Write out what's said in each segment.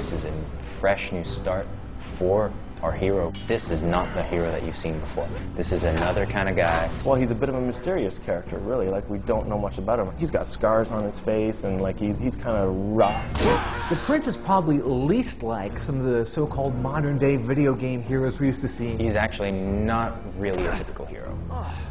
This is a fresh new start for our hero. This is not the hero that you've seen before. This is another kind of guy. Well, he's a bit of a mysterious character, really. Like, we don't know much about him. He's got scars on his face, and like he's kind of rough. The prince is probably least like some of the so-called modern-day video game heroes we used to see. He's actually not really a typical hero.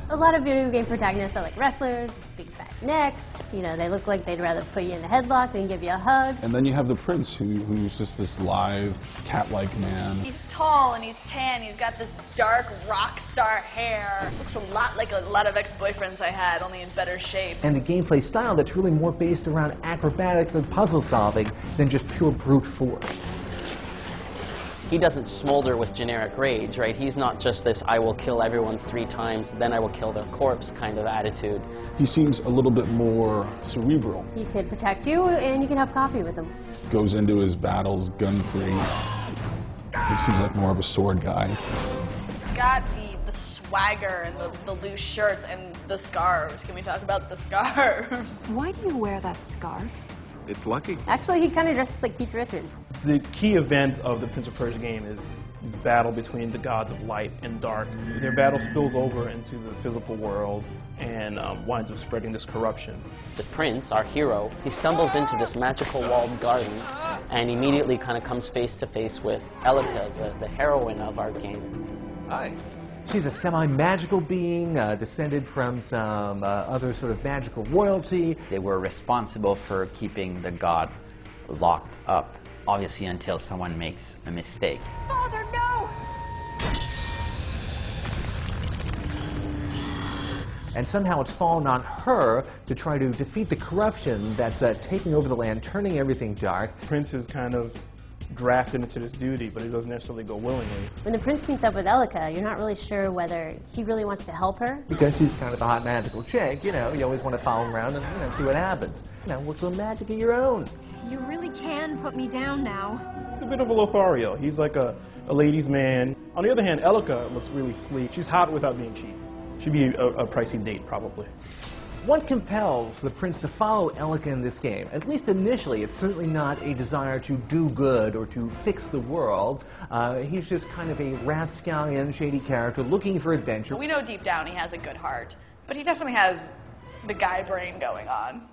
A lot of video game protagonists are like wrestlers, big fat necks. You know, they look like they'd rather put you in a headlock than give you a hug. And then you have the prince, who's just this lithe, cat-like man. He's tall and he's tan. He's got this dark rock star hair. Looks a lot like a lot of ex-boyfriends I had, only in better shape. And the gameplay style that's really more based around acrobatics and puzzle solving than just pure brute force. He doesn't smolder with generic rage, right? He's not just this, I will kill everyone 3 times, then I will kill their corpse kind of attitude. He seems a little bit more cerebral. He could protect you, and you can have coffee with him. Goes into his battles gun-free. He seems like more of a sword guy. He's got the swagger and the loose shirts and the scarves. Can we talk about the scarves? Why do you wear that scarf? It's lucky. Actually, he kind of dresses like Keith Richards. The key event of the Prince of Persia game is this battle between the gods of light and dark. Their battle spills over into the physical world and winds up spreading this corruption. The prince, our hero, he stumbles into this magical walled garden and immediately kind of comes face to face with Elika, the heroine of our game. Hi. She's a semi-magical being, descended from some other sort of magical royalty. They were responsible for keeping the god locked up, obviously until someone makes a mistake. Father, no! And somehow it's fallen on her to try to defeat the corruption that's taking over the land, turning everything dark. Prince is kind of drafted into this duty, but he doesn't necessarily go willingly. When the prince meets up with Elika, you're not really sure whether he really wants to help her. Because she's kind of a hot magical chick, you know, you always want to follow him around and see what happens. You know, what's the magic of your own? You really can put me down now. He's a bit of a Lothario. He's like a ladies' man. On the other hand, Elika looks really sleek. She's hot without being cheap. She'd be a pricey date, probably. What compels the prince to follow Elika in this game? At least initially, it's certainly not a desire to do good or to fix the world. He's just kind of a rapscallion, shady character looking for adventure. We know deep down he has a good heart, but he definitely has the guy brain going on.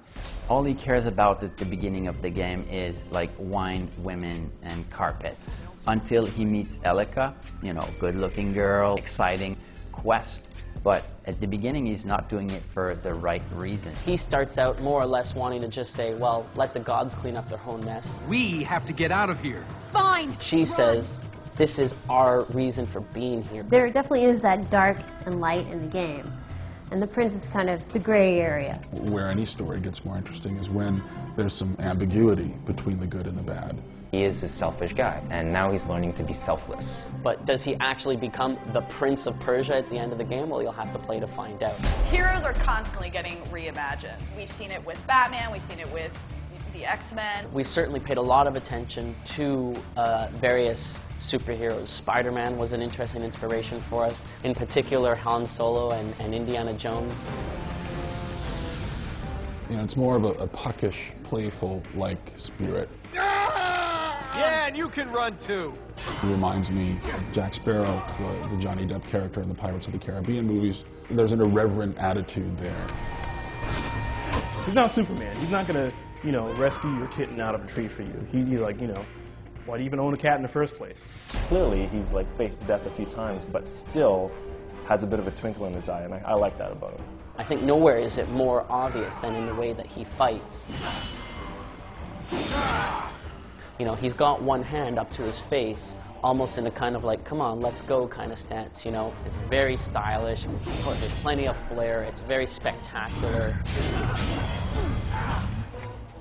All he cares about at the beginning of the game is like wine, women, and carpet. Until he meets Elika, you know, good-looking girl, exciting quest. But at the beginning, he's not doing it for the right reason. He starts out more or less wanting to just say, well, let the gods clean up their own mess. We have to get out of here. Fine! She says, this is our reason for being here. There definitely is that dark and light in the game. And the prince is kind of the gray area. Where any story gets more interesting is when there's some ambiguity between the good and the bad. He is a selfish guy, and now he's learning to be selfless. But does he actually become the Prince of Persia at the end of the game? Well, you'll have to play to find out. Heroes are constantly getting reimagined. We've seen it with Batman, we've seen it with the X-Men. We certainly paid a lot of attention to various superheroes. Spider-Man was an interesting inspiration for us, in particular Han Solo and Indiana Jones. You know, it's more of a puckish, playful-like spirit. Yeah, and you can run too. He reminds me of Jack Sparrow, the Johnny Depp character in the Pirates of the Caribbean movies. There's an irreverent attitude there. He's not Superman. He's not gonna, you know, rescue your kitten out of a tree for you. He's like, you know, why do you even own a cat in the first place? Clearly, he's like faced death a few times, but still has a bit of a twinkle in his eye, and I like that about him. I think nowhere is it more obvious than in the way that he fights. You know, he's got one hand up to his face, almost in a kind of like, come on, let's go kind of stance, you know. It's very stylish, there's plenty of flair, it's very spectacular.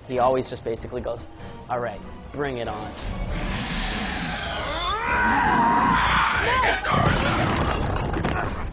He always just basically goes, all right, bring it on. No!